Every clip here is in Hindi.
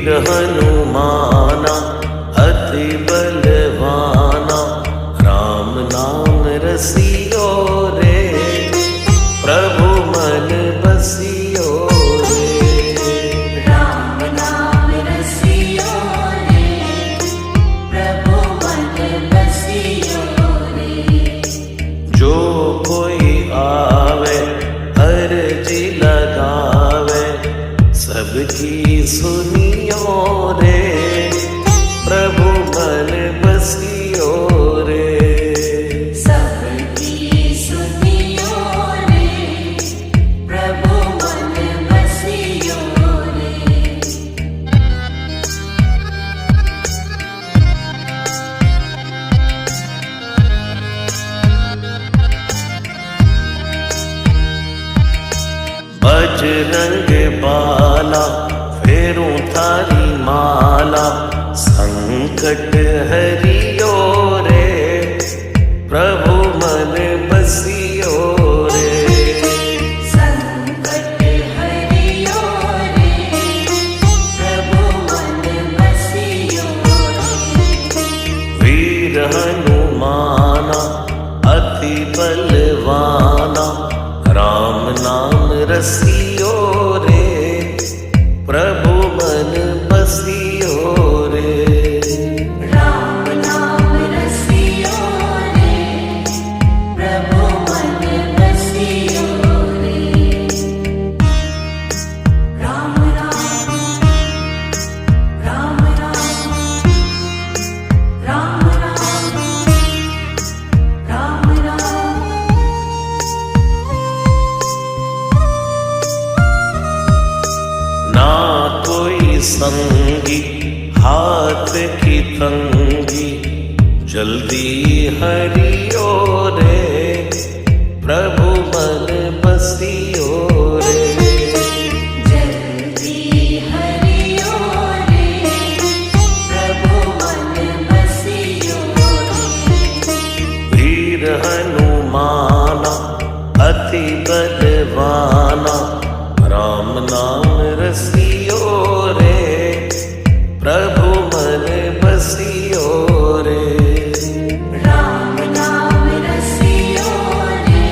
वीर हनुमाना अति बलवाना, राम नाम रसियो रे, प्रभु मन बसियो रे। राम नाम रसियो रे, प्रभु मन बसियो रे। जो कोई आवे अर्जी लगावे, सबकी सुनियो रे, प्रभु मन बसियो रे। सबकी सुनियो रे, प्रभु मन बसियो रे। बजरंग बाला फेरूं थारी माला, संकट हरियो रे, प्रभु मन बसियो रे। संकट हरियो रे, प्रभु मन बसियो रे। वीर हनुमाना अति बलवाना, राम नाम रसियो रे, प्रभु मन बसियो रे। राम नाम रसियो रे, प्रभु मन बसियो रे। राम राम राम राम राम राम राम राम। ना कोई संगी हाथ की तंगी, जल्दी हरियो रे, प्रभु मन बसियो रे। जल्दी हरियो रे, प्रभु मन बसियो रे। वीर हनुमाना अति बलवाना, राम नाम रसियो रे, प्रभु मन बसियो रे। राम नाम रसियो रे,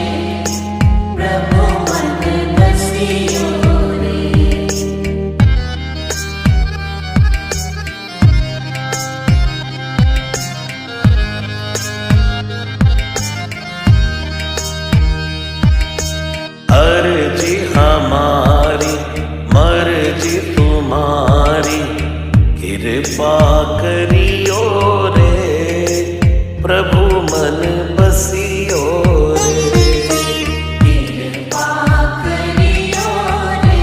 प्रभु मन बसियो रे। अर्जी हमारी मर्जी तुम्हारी, कृपा करियो रे, प्रभु मन बसियो रे। कृपा करियो रे,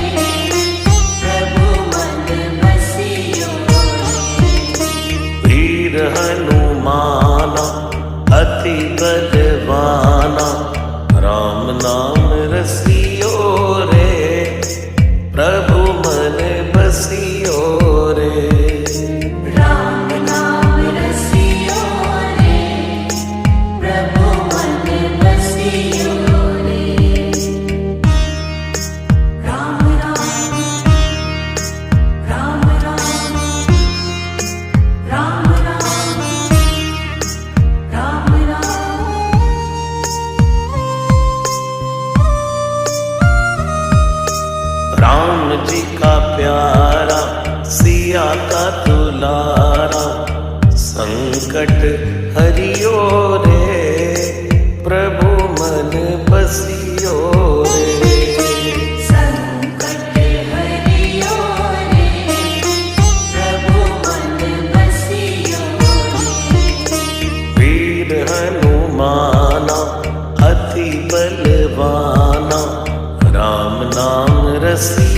प्रभु मन बसियो रे। वीर हनुमाना अति बलवाना, राम नाम रसियो रे, प्रभु मन बसियो रे। राम नाम रसियो रे, प्रभु मन बसियो रे। राम राम राम राम राम राम राम। राम जी का प्यारा सिया का दुलारा, संकट हरियो रे, प्रभु मन बसियो रे। संकट हरियो रे, प्रभु मन बसियो रे। वीर हनुमाना अति बलवाना, राम नाम रसियो